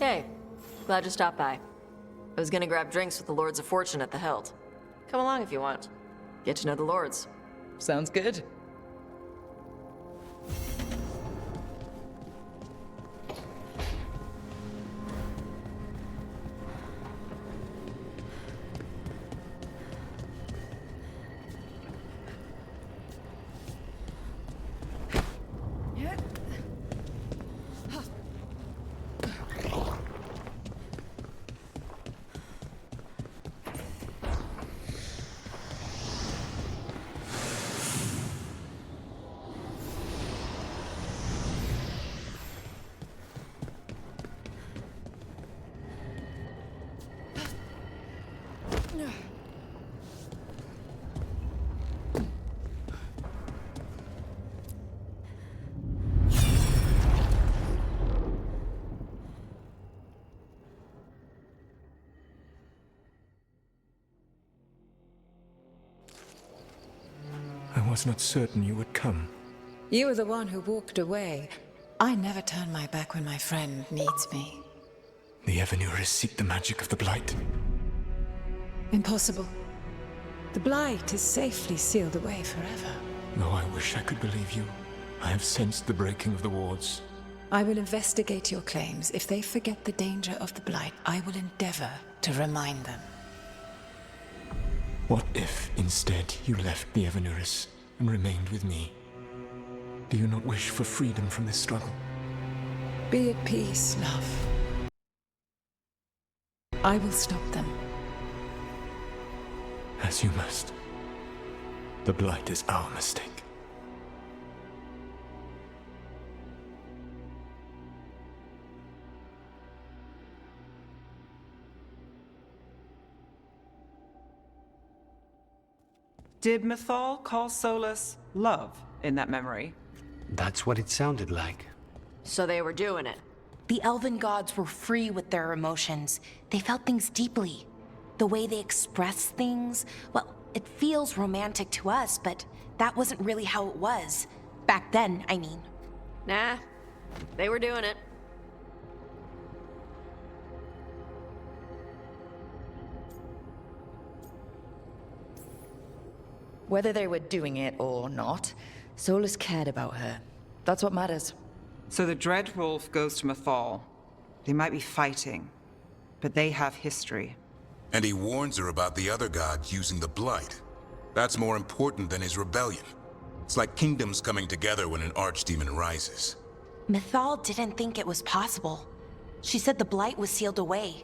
Hey, glad you stopped by. I was gonna grab drinks with the Lords of Fortune at the Hilt. Come along if you want. Get to know the Lords. Sounds good. I was not certain you would come. You were the one who walked away. I never turn my back when my friend needs me. The Evanuris seek the magic of the Blight. Impossible. The Blight is safely sealed away forever. Though I wish I could believe you, I have sensed the breaking of the wards. I will investigate your claims. If they forget the danger of the Blight, I will endeavor to remind them. What if, instead, you left the Evanuris and remained with me? Do you not wish for freedom from this struggle? Be at peace, love. I will stop them. As you must. The Blight is our mistake. Did Mythal call Solas love in that memory? That's what it sounded like. So they were doing it. The elven gods were free with their emotions. They felt things deeply. The way they expressed things, well, it feels romantic to us, but that wasn't really how it was. Back then, I mean. Nah, they were doing it. Whether they were doing it or not, Solas cared about her. That's what matters. So the Dreadwolf goes to Mythal. They might be fighting, but they have history. And he warns her about the other gods using the Blight. That's more important than his rebellion. It's like kingdoms coming together when an archdemon rises. Mythal didn't think it was possible. She said the Blight was sealed away.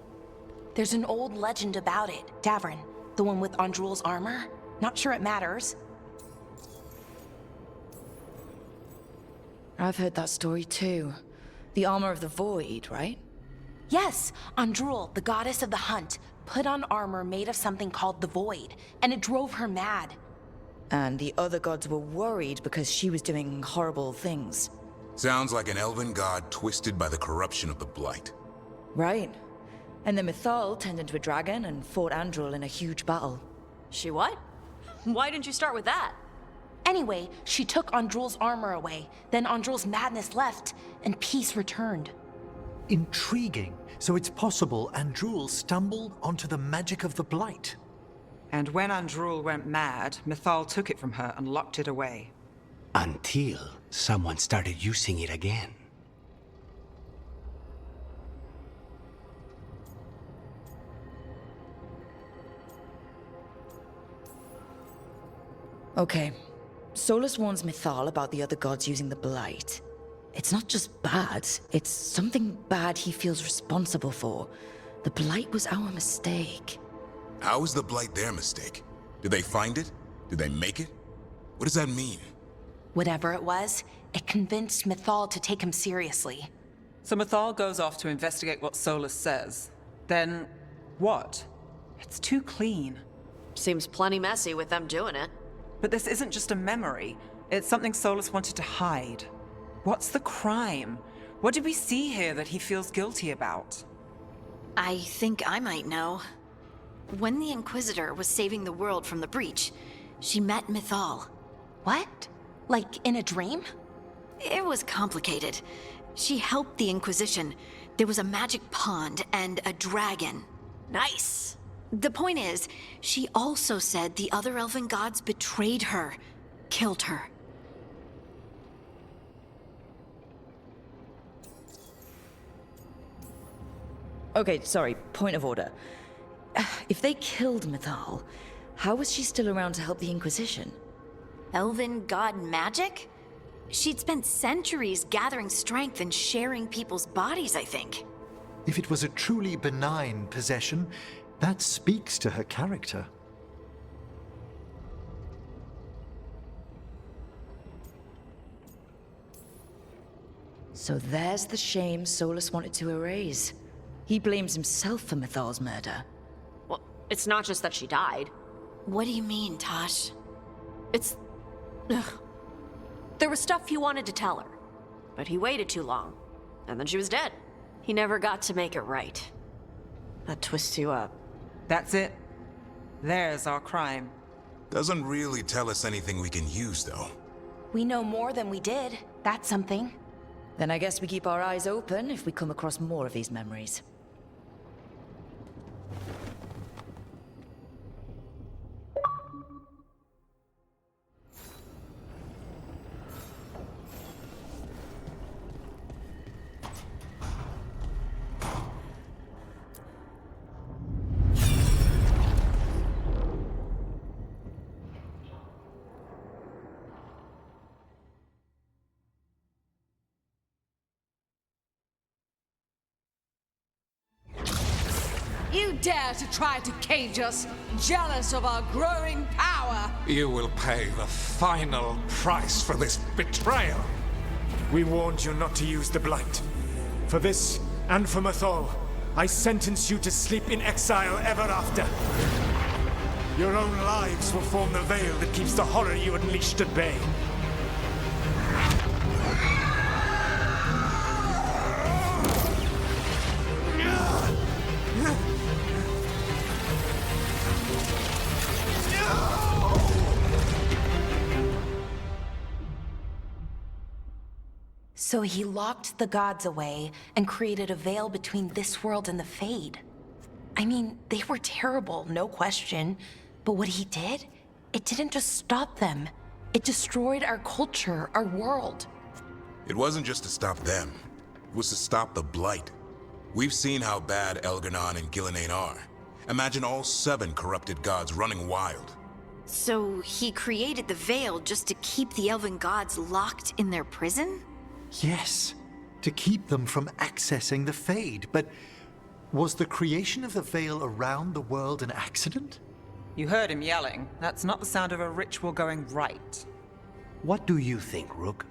There's an old legend about it. Davrin, the one with Andrul's armor. Not sure it matters. I've heard that story too. The armor of the void, right? Yes, Andrul, the goddess of the hunt, put on armor made of something called the Void, and it drove her mad. And the other gods were worried because she was doing horrible things. Sounds like an elven god twisted by the corruption of the Blight. Right. And the Mythal turned into a dragon and fought Andrul in a huge battle. She what? Why didn't you start with that? Anyway, she took Andrul's armor away, then Andrul's madness left, and peace returned. Intriguing. So it's possible Andrul stumbled onto the magic of the Blight. And when Andrul went mad, Mythal took it from her and locked it away. Until someone started using it again. Okay. Solas warns Mythal about the other gods using the Blight. It's not just bad, it's something bad he feels responsible for. The Blight was our mistake. How is the Blight their mistake? Did they find it? Did they make it? What does that mean? Whatever it was, it convinced Mythal to take him seriously. So Mythal goes off to investigate what Solas says. Then, what? It's too clean. Seems plenty messy with them doing it. But this isn't just a memory. It's something Solas wanted to hide. What's the crime? What did we see here that he feels guilty about? I think I might know. When the Inquisitor was saving the world from the breach, she met Mythal. What? Like in a dream? It was complicated. She helped the Inquisition, There was a magic pond and a dragon. Nice. The point is, she also said the other elven gods betrayed her, killed her. Okay, sorry, point of order. If they killed Mythal, how was she still around to help the Inquisition? Elven god magic? She'd spent centuries gathering strength and sharing people's bodies, I think. If it was a truly benign possession, that speaks to her character. So there's the shame Solus wanted to erase. He blames himself for Mythal's murder. Well, it's not just that she died. What do you mean, Tosh? It's... Ugh. There was stuff he wanted to tell her, but he waited too long, and then she was dead. He never got to make it right. That twists you up. That's it. There's our crime. Doesn't really tell us anything we can use, though. We know more than we did. That's something. Then I guess we keep our eyes open if we come across more of these memories. You dare to try to cage us, jealous of our growing power! You will pay the final price for this betrayal. We warned you not to use the Blight. For this, and for Mythal, I sentence you to sleep in exile ever after. Your own lives will form the veil that keeps the horror you unleashed at bay. So he locked the gods away and created a veil between this world and the Fade. I mean, they were terrible, no question. But what he did, it didn't just stop them. It destroyed our culture, our world. It wasn't just to stop them. It was to stop the Blight. We've seen how bad Elganon and Gillenane are. Imagine all 7 corrupted gods running wild. So he created the Veil just to keep the elven gods locked in their prison? Yes, to keep them from accessing the Fade. But was the creation of the Veil around the world an accident? You heard him yelling. That's not the sound of a ritual going right. What do you think, Rook?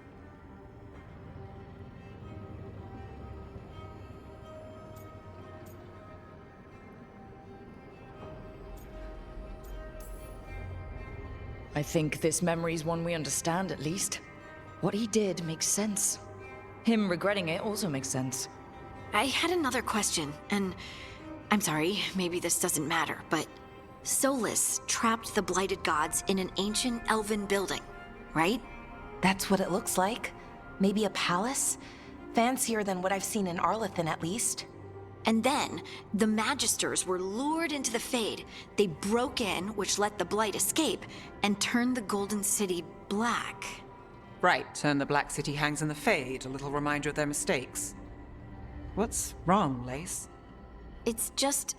I think this memory's one we understand, at least. What he did makes sense. Him regretting it also makes sense. I had another question, and I'm sorry, maybe this doesn't matter, but Solus trapped the blighted gods in an ancient elven building, right? That's what it looks like. Maybe a palace? Fancier than what I've seen in Arlathan, at least. And then, the Magisters were lured into the Fade. They broke in, which let the Blight escape, and turned the Golden City black. Right, and the Black City hangs in the Fade, a little reminder of their mistakes. What's wrong, Lace? It's just...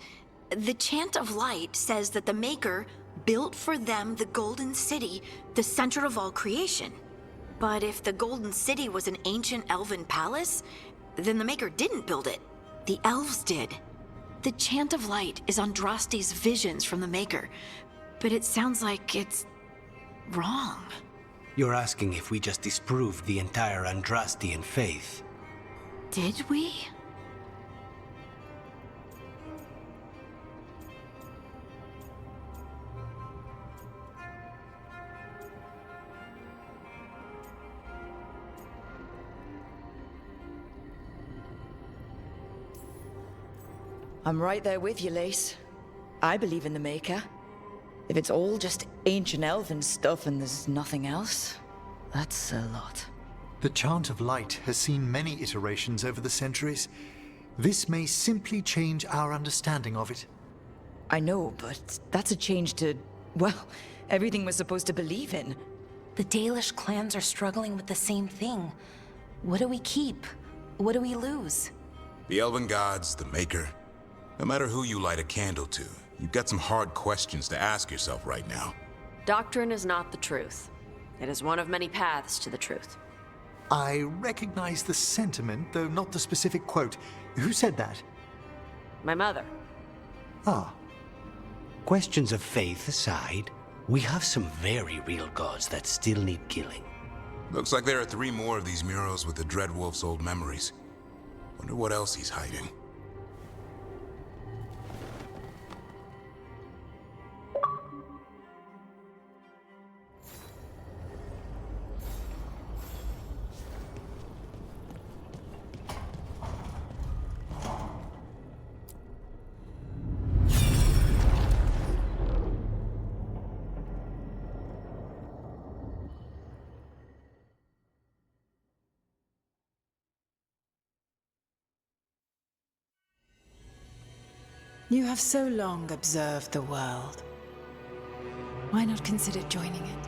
the Chant of Light says that the Maker built for them the Golden City, the center of all creation. But if the Golden City was an ancient elven palace, then the Maker didn't build it. The elves did. The Chant of Light is Andraste's visions from the Maker, but it sounds like it's... wrong. You're asking if we just disproved the entire Andrastian faith. Did we? I'm right there with you, Lace. I believe in the Maker. If it's all just ancient elven stuff and there's nothing else, that's a lot. The Chant of Light has seen many iterations over the centuries. This may simply change our understanding of it. I know, but that's a change to, well, everything we're supposed to believe in. The Dalish clans are struggling with the same thing. What do we keep? What do we lose? The Elven Gods, the Maker. No matter who you light a candle to, you've got some hard questions to ask yourself right now. Doctrine is not the truth. It is one of many paths to the truth. I recognize the sentiment, though not the specific quote. Who said that? My mother. Ah. Questions of faith aside, we have some very real gods that still need killing. Looks like there are 3 more of these murals with the Dreadwolf's old memories. Wonder what else he's hiding. You have so long observed the world. Why not consider joining it?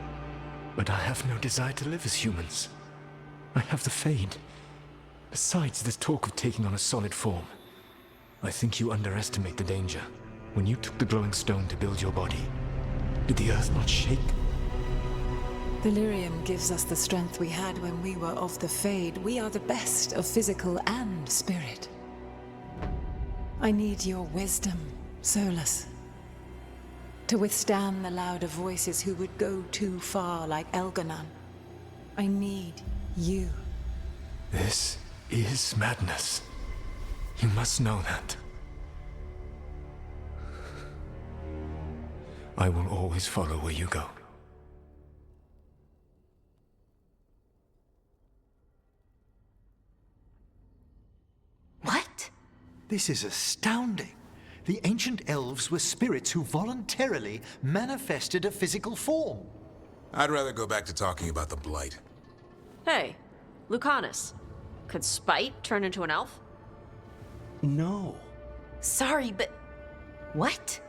But I have no desire to live as humans. I have the Fade. Besides, this talk of taking on a solid form. I think you underestimate the danger. When you took the glowing stone to build your body, did the earth not shake? Delirium gives us the strength we had when we were of the Fade. We are the best of physical and spirit. I need your wisdom, Solus. To withstand the louder voices who would go too far like Elganon. I need you. This is madness. You must know that. I will always follow where you go. What? This is astounding. The ancient elves were spirits who voluntarily manifested a physical form. I'd rather go back to talking about the Blight. Hey, Lucanus. Could Spite turn into an elf? No. Sorry, but... what?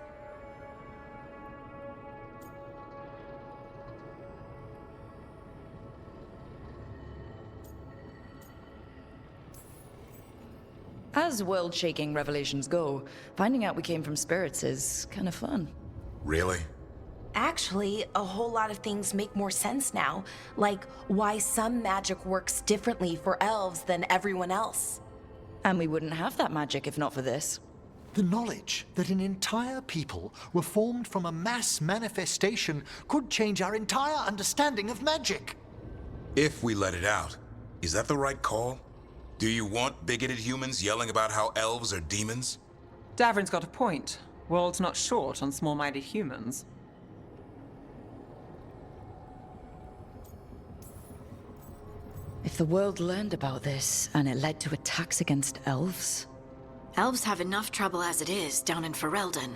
As world-shaking revelations go, finding out we came from spirits is kind of fun. Really? Actually, a whole lot of things make more sense now. Like why some magic works differently for elves than everyone else. And we wouldn't have that magic if not for this. The knowledge that an entire people were formed from a mass manifestation could change our entire understanding of magic. If we let it out, is that the right call? Do you want bigoted humans yelling about how elves are demons? Davrin's got a point. World's not short on small-minded humans. If the world learned about this, and it led to attacks against elves... Elves have enough trouble as it is down in Ferelden.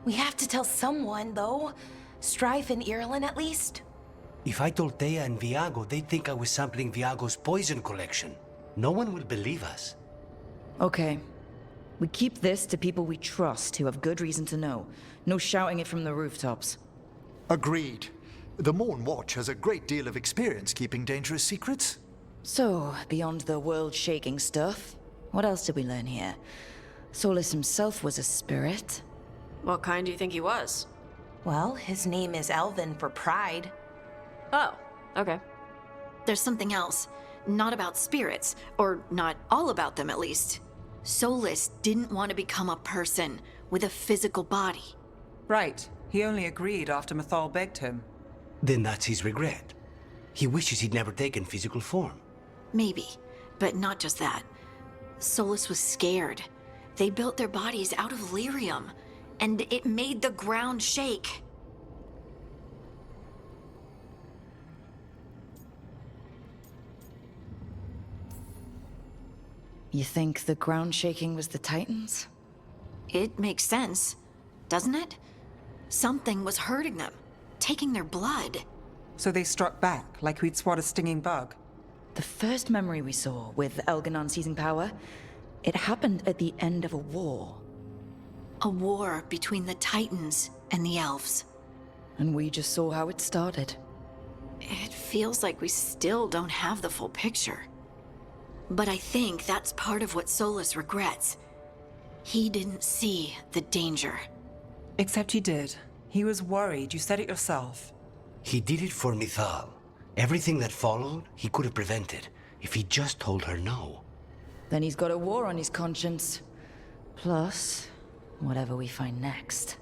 We have to tell someone, though. Strife and Irulan, at least. If I told Thea and Viago, they'd think I was sampling Viago's poison collection. No one will believe us. Okay. We keep this to people we trust who have good reason to know. No shouting it from the rooftops. Agreed. The Morn Watch has a great deal of experience keeping dangerous secrets. So, beyond the world-shaking stuff, what else did we learn here? Solus himself was a spirit. What kind do you think he was? Well, his name is Elven for pride. Oh, okay. There's something else. Not about spirits, or not all about them at least. Solus didn't want to become a person with a physical body. Right. He only agreed after Mythal begged him. Then that's his regret. He wishes he'd never taken physical form. Maybe, but not just that. Solus was scared. They built their bodies out of lyrium, and it made the ground shake. You think the ground shaking was the Titans? It makes sense, doesn't it? Something was hurting them, taking their blood. So they struck back, like we'd swat a stinging bug. The first memory we saw, with Elganon seizing power, It happened at the end of a war. A war between the Titans and the Elves. And we just saw how it started. It feels like we still don't have the full picture. But I think that's part of what Solus regrets. He didn't see the danger. Except he did. He was worried. You said it yourself. He did it for Mithal. Everything that followed, he could have prevented if he just told her no. Then he's got a war on his conscience. Plus, whatever we find next.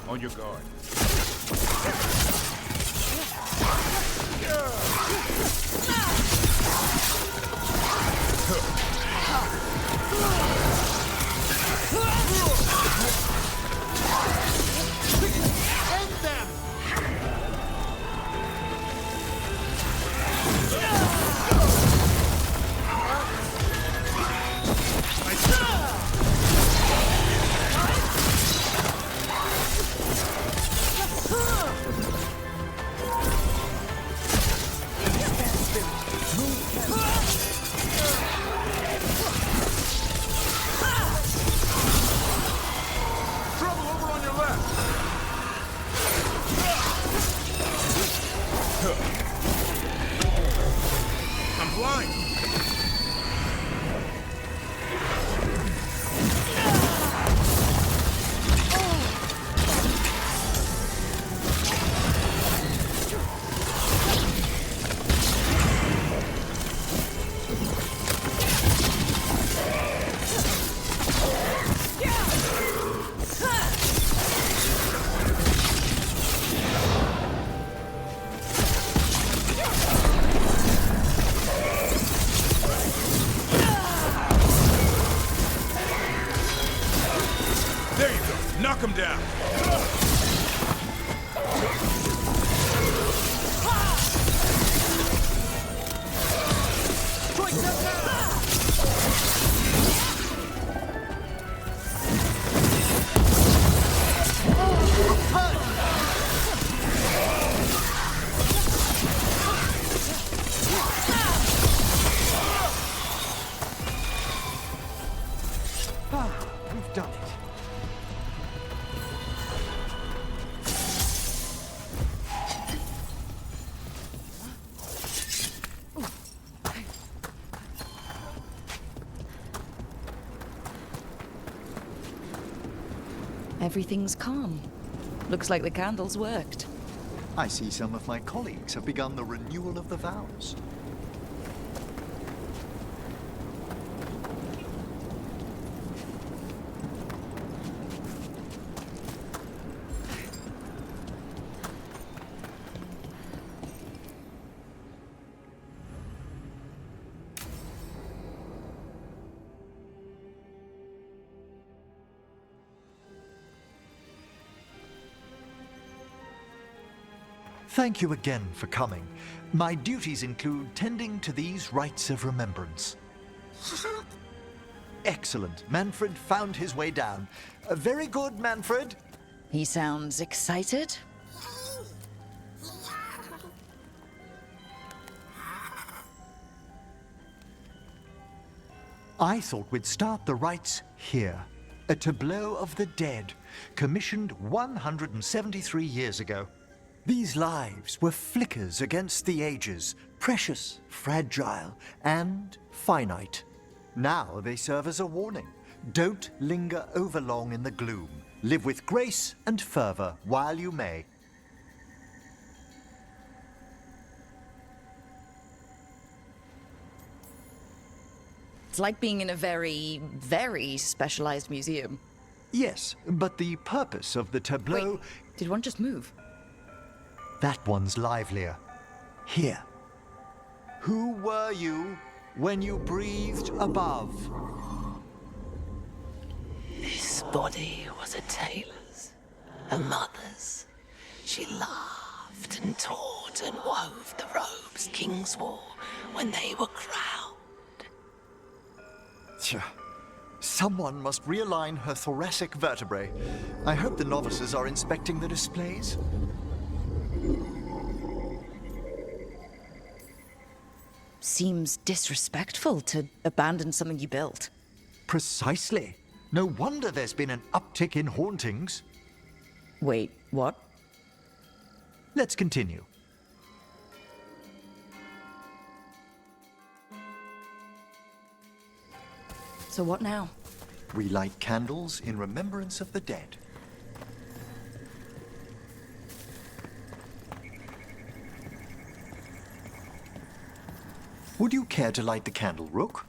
On your guard. Knock him down. We've done it. Everything's calm. Looks like the candles worked. I see some of my colleagues have begun the renewal of the vows. Thank you again for coming. My duties include tending to these rites of remembrance. Excellent. Manfred found his way down. Very good, Manfred. He sounds excited. I thought we'd start the rites here. A tableau of the dead, commissioned 173 years ago. These lives were flickers against the ages, precious, fragile, and finite. Now they serve as a warning. Don't linger overlong in the gloom. Live with grace and fervor while you may. It's like being in a very, very specialized museum. Yes, but the purpose of the tableau... Wait, did one just move? That one's livelier. Here. Who were you when you breathed above? This body was a tailor's, a mother's. She laughed and taught and wove the robes kings wore when they were crowned. Tja. Someone must realign her thoracic vertebrae. I hope the novices are inspecting the displays. Seems disrespectful to abandon something you built. Precisely. No wonder there's been an uptick in hauntings. Wait, what? Let's continue. So what now? We light candles in remembrance of the dead. Would you care to light the candle, Rook?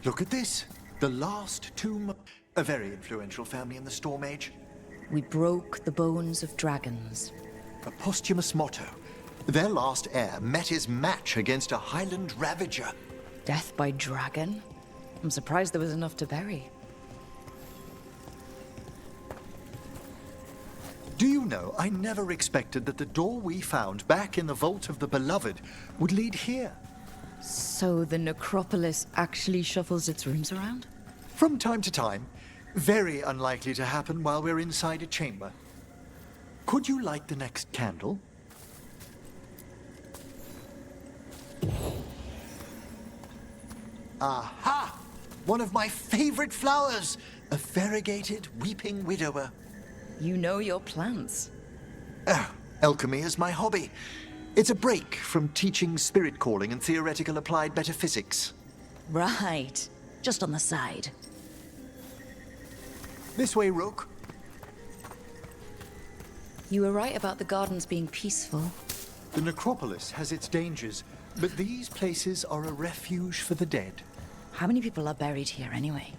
Look at this. The last tomb. A very influential family in the Storm Age. We broke the bones of dragons. A posthumous motto. Their last heir met his match against a Highland Ravager. Death by dragon? I'm surprised there was enough to bury. Do you know, I never expected that the door we found back in the Vault of the Beloved would lead here. So the necropolis actually shuffles its rooms around? From time to time. Very unlikely to happen while we're inside a chamber. Could you light the next candle? Aha! One of my favorite flowers! A variegated weeping widower. You know your plants. Alchemy is my hobby. It's a break from teaching spirit calling and theoretical applied metaphysics. Right. Just on the side. This way, Rook. You were right about the gardens being peaceful. The necropolis has its dangers, but these places are a refuge for the dead. How many people are buried here anyway?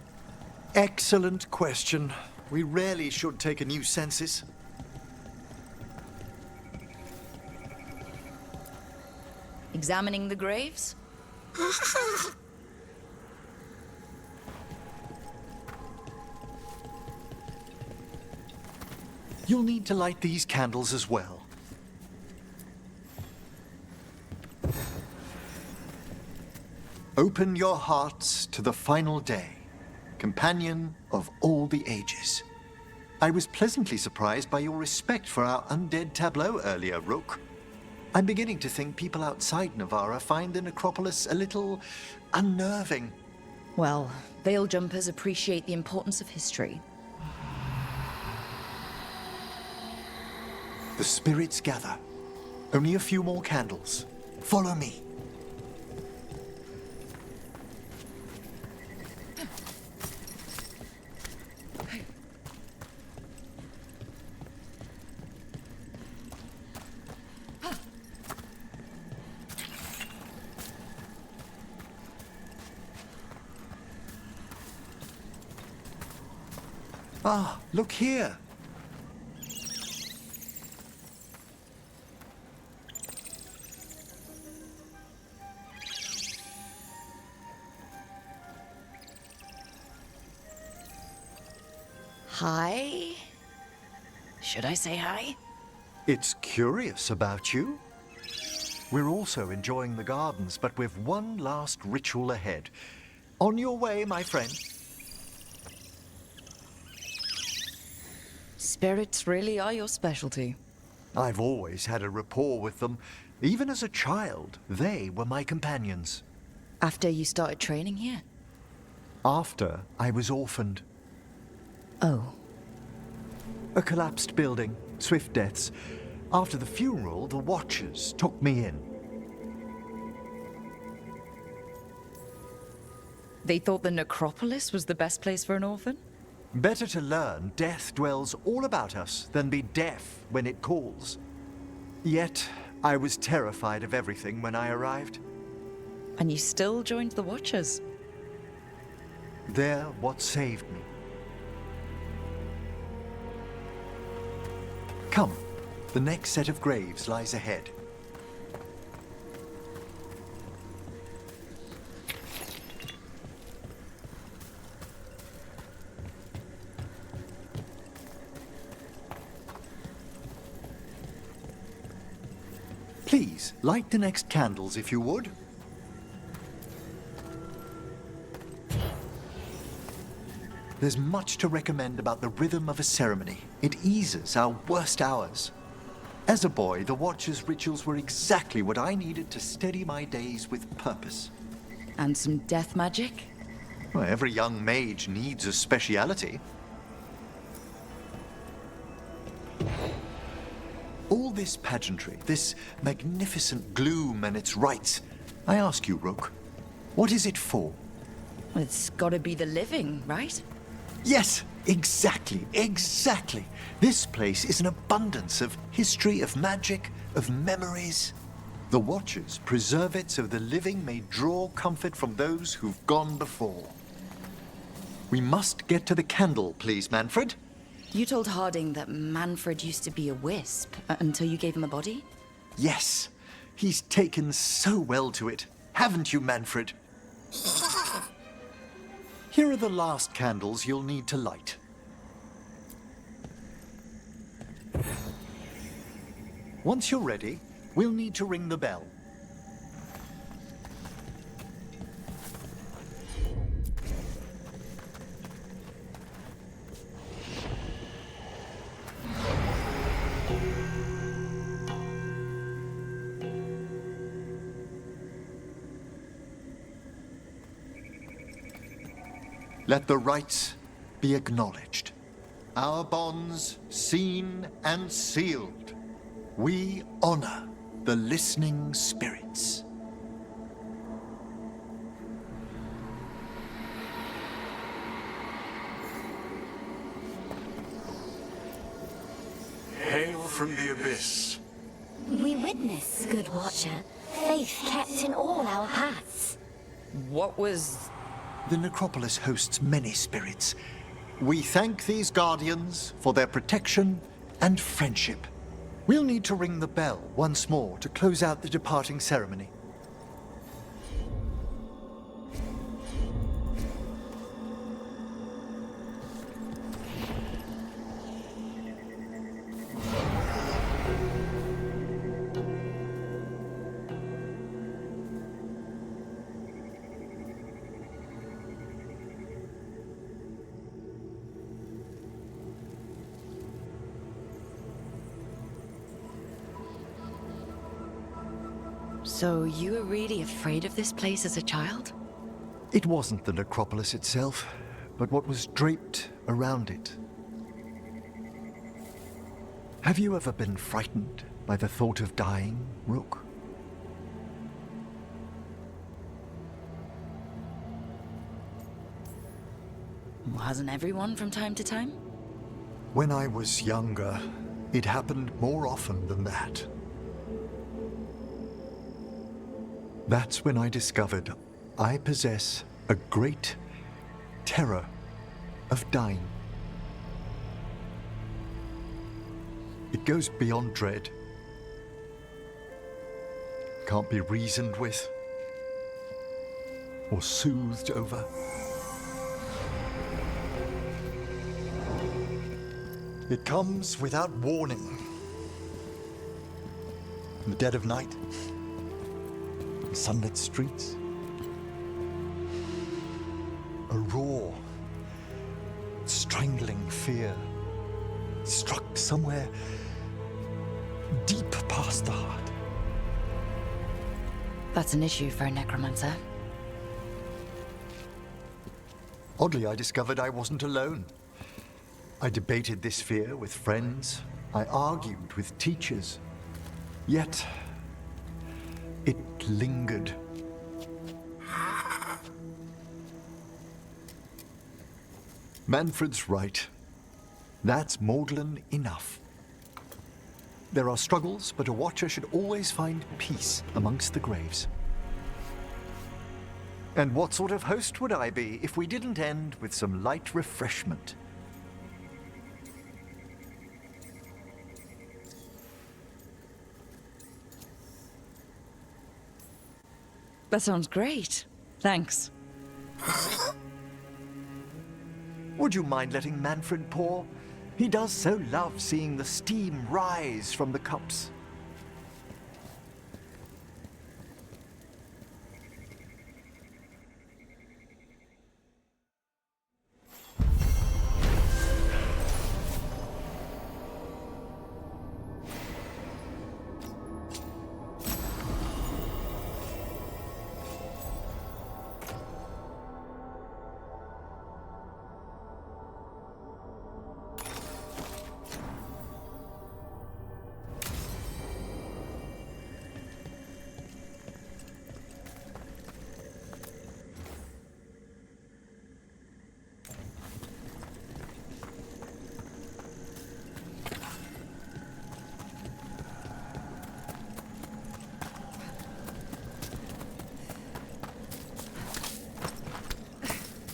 Excellent question. We rarely should take a new census. Examining the graves? You'll need to light these candles as well. Open your hearts to the final day, companion of all the ages. I was pleasantly surprised by your respect for our undead tableau earlier, Rook. I'm beginning to think people outside Navarra find the necropolis a little unnerving. Well, veil jumpers appreciate the importance of history. The spirits gather. Only a few more candles. Follow me. Ah, look here. Hi? Should I say hi? It's curious about you. We're also enjoying the gardens, but we've one last ritual ahead. On your way, my friend. Spirits really are your specialty. I've always had a rapport with them. Even as a child, they were my companions. After you started training here? After I was orphaned. Oh. A collapsed building, swift deaths. After the funeral, the Watchers took me in. They thought the necropolis was the best place for an orphan? Better to learn death dwells all about us than be deaf when it calls. Yet, I was terrified of everything when I arrived. And you still joined the Watchers? They're what saved me. Come, the next set of graves lies ahead. Please, light the next candles if you would. There's much to recommend about the rhythm of a ceremony. It eases our worst hours. As a boy, the Watchers' rituals were exactly what I needed to steady my days with purpose. And some death magic? Well, every young mage needs a speciality. All this pageantry, this magnificent gloom and its rites, I ask you, Rook, what is it for? Well, it's gotta be the living, right? Yes, exactly. This place is an abundance of history, of magic, of memories. The Watchers preserve it so the living may draw comfort from those who've gone before. We must get to the candle, please, Manfred. You told Harding that Manfred used to be a wisp until you gave him a body? Yes, he's taken so well to it. Haven't you, Manfred? Here are the last candles you'll need to light. Once you're ready, we'll need to ring the bell. Let the rites be acknowledged. Our bonds seen and sealed. We honor the listening spirits. Hail from the abyss. We witness, good Watcher, faith kept in all our paths. What was... The necropolis hosts many spirits. We thank these guardians for their protection and friendship. We'll need to ring the bell once more to close out the departing ceremony. So you were really afraid of this place as a child? It wasn't the necropolis itself, but what was draped around it. Have you ever been frightened by the thought of dying, Rook? Hasn't everyone from time to time? When I was younger, it happened more often than that. That's when I discovered I possess a great terror of dying. It goes beyond dread. Can't be reasoned with or soothed over. It comes without warning. In the dead of night, sunlit streets. A raw, strangling fear struck somewhere deep past the heart. That's an issue for a necromancer. Oddly, I discovered I wasn't alone. I debated this fear with friends. I argued with teachers. Yet, it lingered. Manfred's right. That's maudlin enough. There are struggles, but a watcher should always find peace amongst the graves. And what sort of host would I be if we didn't end with some light refreshment? That sounds great. Thanks. Would you mind letting Manfred pour? He does so love seeing the steam rise from the cups.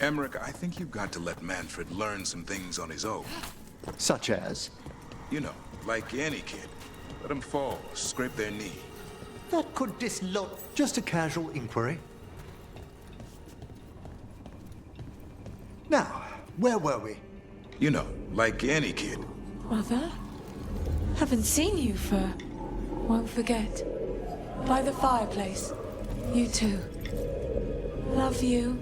Emmerich, I think you've got to let Manfred learn some things on his own. Such as? You know, like any kid. Let them fall, scrape their knee. That could dislodge. Just a casual inquiry. Now, where were we? You know, like any kid. Mother? Haven't seen you for... Won't forget. By the fireplace. You too. Love you.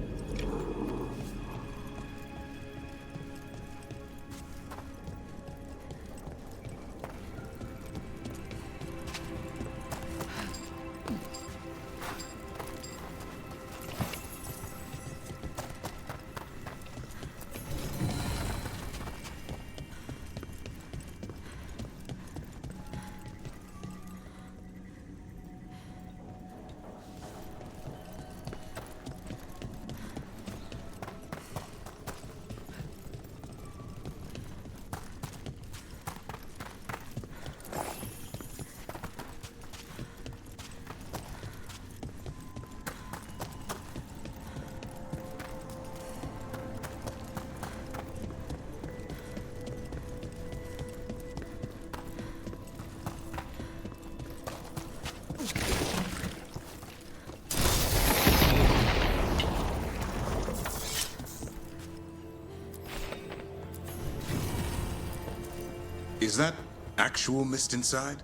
Is that actual mist inside?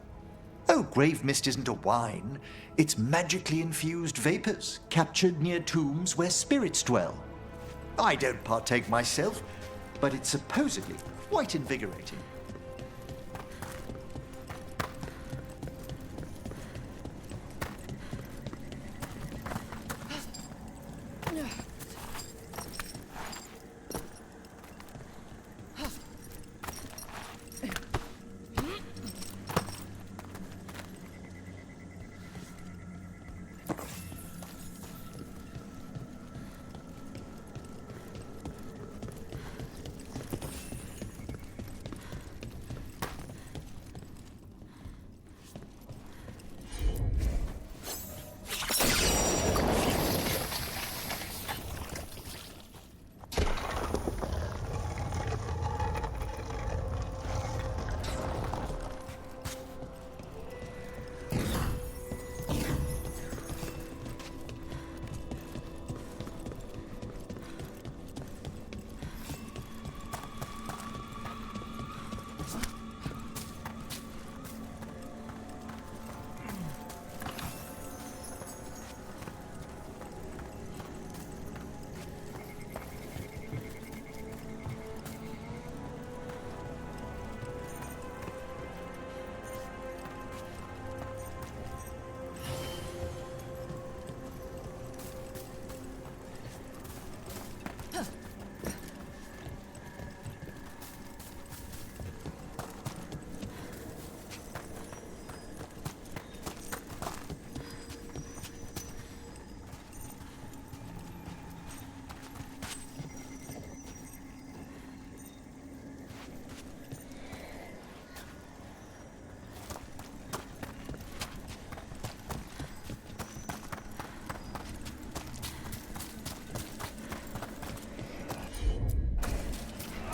Oh, grave mist isn't a wine. It's magically infused vapors, captured near tombs where spirits dwell. I don't partake myself, but it's supposedly quite invigorating.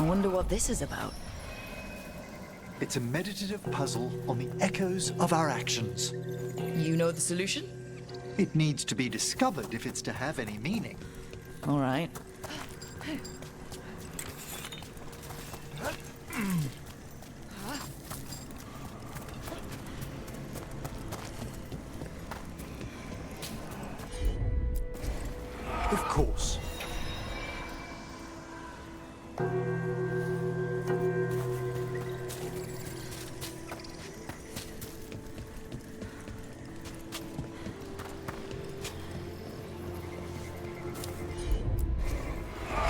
I wonder what this is about. It's a meditative puzzle on the echoes of our actions. You know the solution? It needs to be discovered if it's to have any meaning. All right. Of course.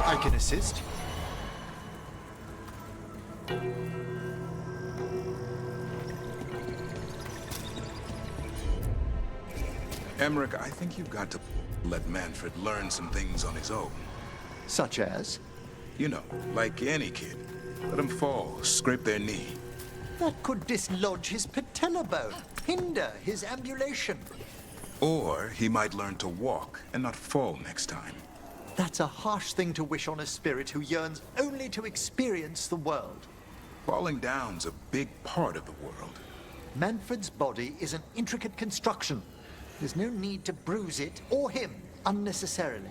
I can assist. Emmerich, I think you've got to let Manfred learn some things on his own. Such as? You know, like any kid. Let him fall, scrape their knee. That could dislodge his patella bone, hinder his ambulation. Or he might learn to walk and not fall next time. That's a harsh thing to wish on a spirit who yearns only to experience the world. Falling down's a big part of the world. Manfred's body is an intricate construction. There's no need to bruise it, or him, unnecessarily.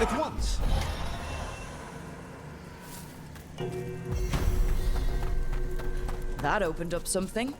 At once. That opened up something.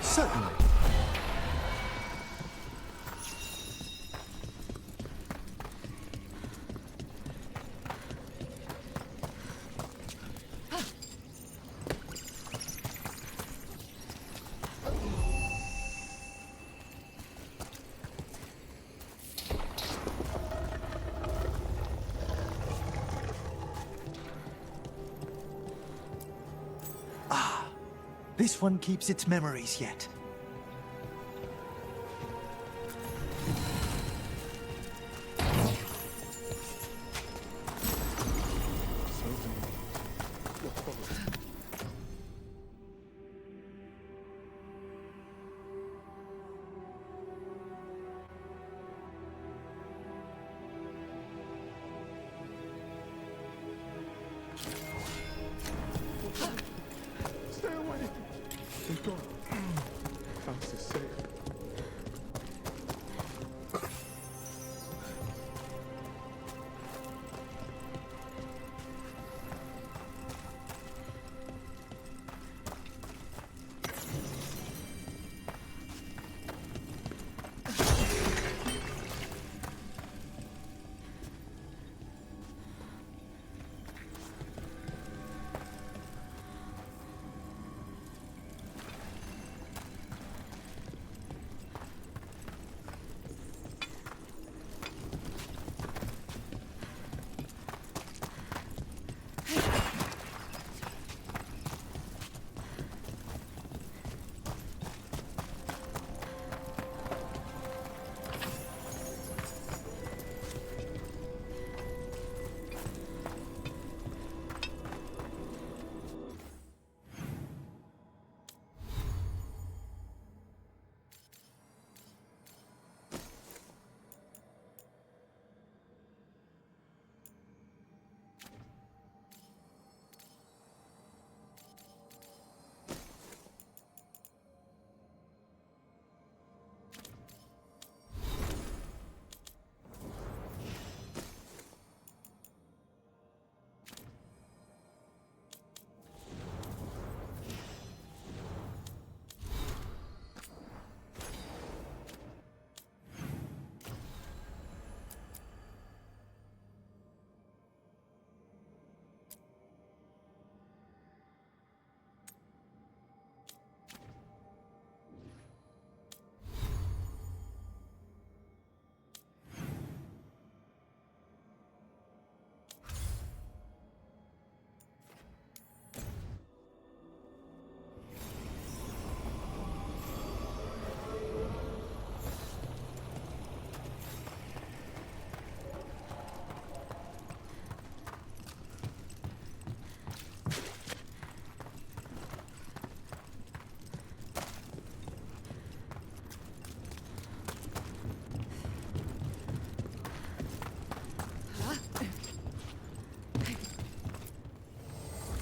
Certainly. This one keeps its memories yet. Stay away. We've got house is safe.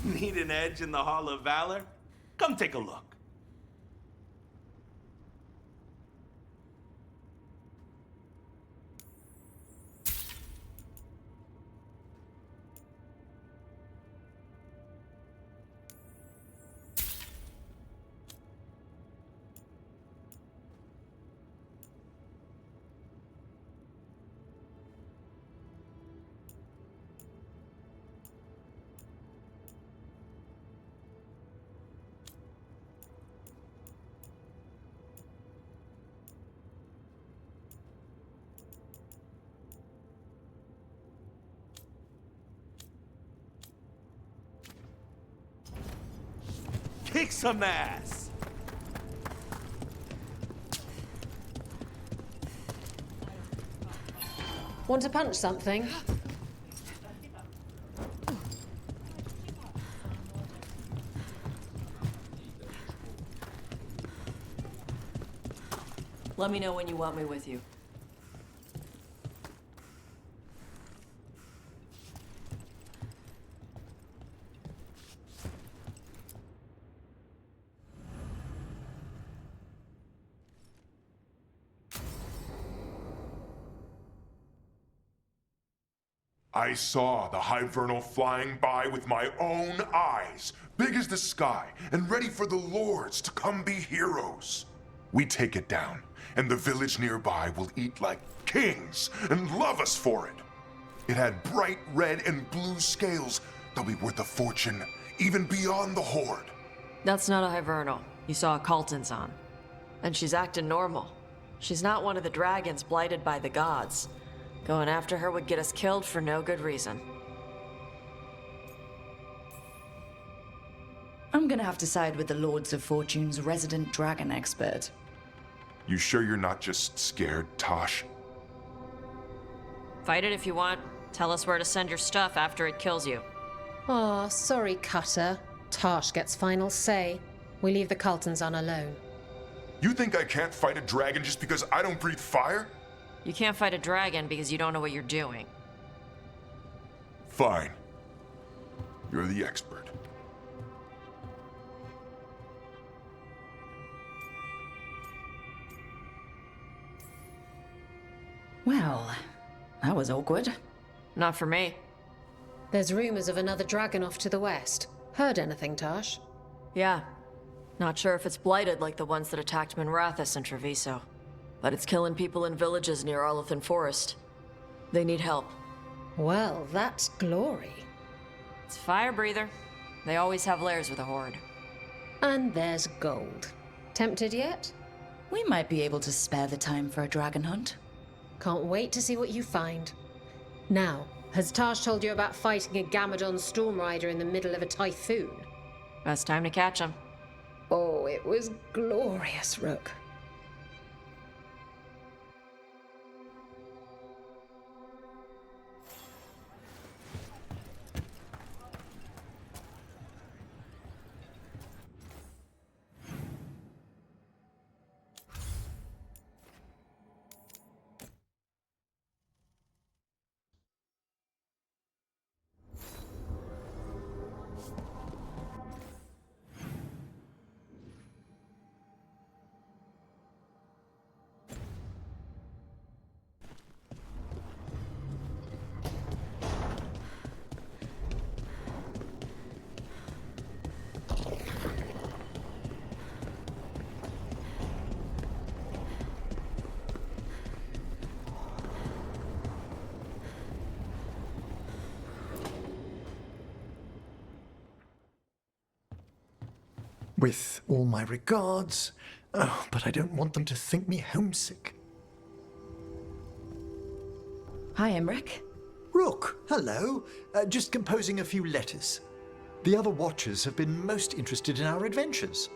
Need an edge in the Hall of Valor? Come take a look. Kick some ass! Want to punch something? Let me know when you want me with you. I saw the Hivernal flying by with my own eyes, big as the sky, and ready for the lords to come be heroes. We take it down, and the village nearby will eat like kings and love us for it. It had bright red and blue scales. They'll be worth a fortune, even beyond the Horde. That's not a Hivernal. You saw a Calton's on. And she's acting normal. She's not one of the dragons blighted by the gods. Going after her would get us killed for no good reason. I'm gonna have to side with the Lords of Fortune's resident dragon expert. You sure you're not just scared, Tosh? Fight it if you want. Tell us where to send your stuff after it kills you. Aw, sorry, Cutter. Tosh gets final say. We leave the Cultons on alone. You think I can't fight a dragon just because I don't breathe fire? You can't fight a dragon because you don't know what you're doing. Fine. You're the expert. Well, that was awkward. Not for me. There's rumors of another dragon off to the west. Heard anything, Tosh? Yeah. Not sure if it's blighted like the ones that attacked Minrathous and Treviso. But it's killing people in villages near Arlothan Forest. They need help. Well, that's glory. It's Fire Breather. They always have lairs with a horde. And there's gold. Tempted yet? We might be able to spare the time for a dragon hunt. Can't wait to see what you find. Now, has Tosh told you about fighting a Gamadon Stormrider in the middle of a typhoon? Best time to catch him. Oh, it was glorious, Rook. With all my regards, but I don't want them to think me homesick. Hi, Emric. Rook, hello. Just composing a few letters. The other Watchers have been most interested in our adventures.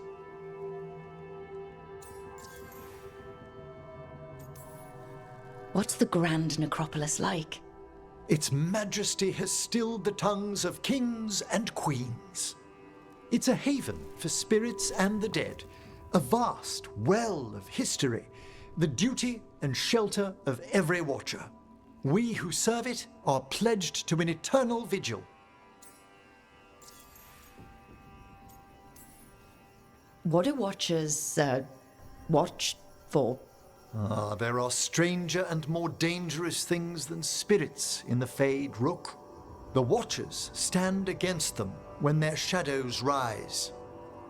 What's the Grand Necropolis like? Its majesty has stilled the tongues of kings and queens. It's a haven for spirits and the dead, a vast well of history, the duty and shelter of every Watcher. We who serve it are pledged to an eternal vigil. What do Watchers, watch for? There are stranger and more dangerous things than spirits in the Fade, Rook. The Watchers stand against them when their shadows rise.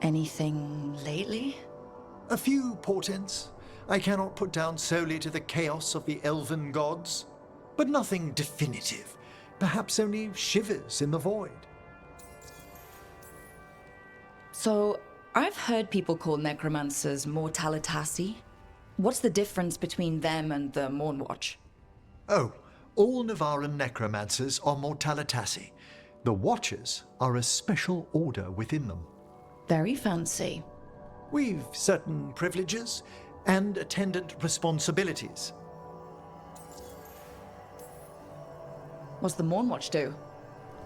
Anything lately? A few portents I cannot put down solely to the chaos of the elven gods, but nothing definitive. Perhaps only shivers in the void. So, I've heard people call necromancers mortalitasi. What's the difference between them and the Mournwatch? Oh, all Navaran necromancers are mortalitasi. The Watchers are a special order within them. Very fancy. We've certain privileges and attendant responsibilities. What's the Mournwatch do?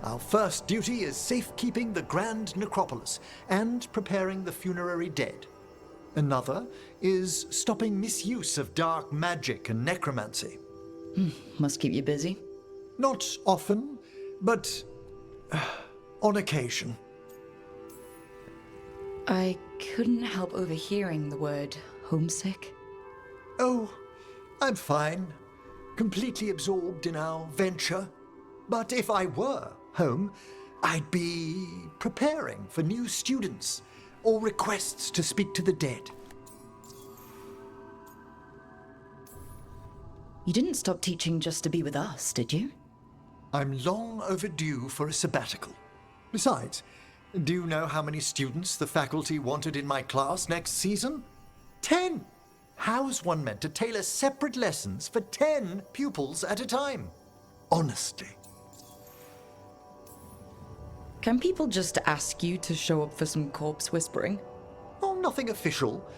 Our first duty is safekeeping the Grand Necropolis and preparing the funerary dead. Another is stopping misuse of dark magic and necromancy. Must keep you busy. Not often, but on occasion. I couldn't help overhearing the word homesick. Oh, I'm fine. Completely absorbed in our venture. But if I were home, I'd be preparing for new students or requests to speak to the dead. You didn't stop teaching just to be with us, did you? I'm long overdue for a sabbatical. Besides, do you know how many students the faculty wanted in my class next season? 10! How's one meant to tailor separate lessons for 10 pupils at a time? Honestly. Can people just ask you to show up for some corpse whispering? Oh, nothing official.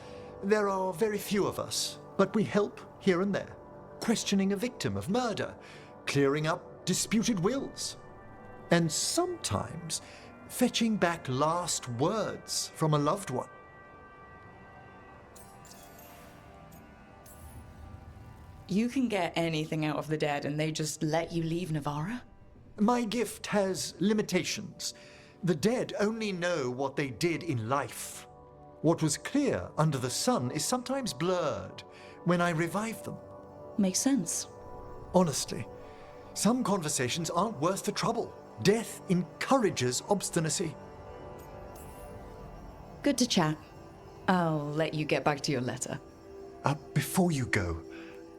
There are very few of us, but we help here and there. Questioning a victim of murder, clearing up disputed wills, and sometimes fetching back last words from a loved one. You can get anything out of the dead and they just let you leave Navarra? My gift has limitations. The dead only know what they did in life. What was clear under the sun is sometimes blurred when I revive them. Makes sense. Honestly, some conversations aren't worth the trouble. Death encourages obstinacy. Good to chat. I'll let you get back to your letter. Before you go,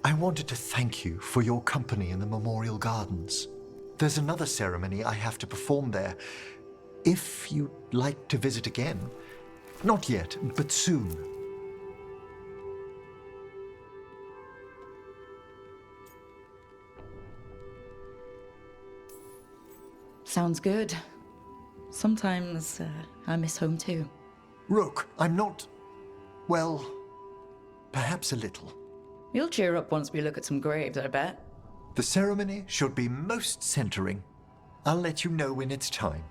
I wanted to thank you for your company in the Memorial Gardens. There's another ceremony I have to perform there. If you'd like to visit again. Not yet, but soon. Sounds good. Sometimes I miss home too. Rook, I'm not... well, perhaps a little. You'll cheer up once we look at some graves, I bet. The ceremony should be most centering. I'll let you know when it's time.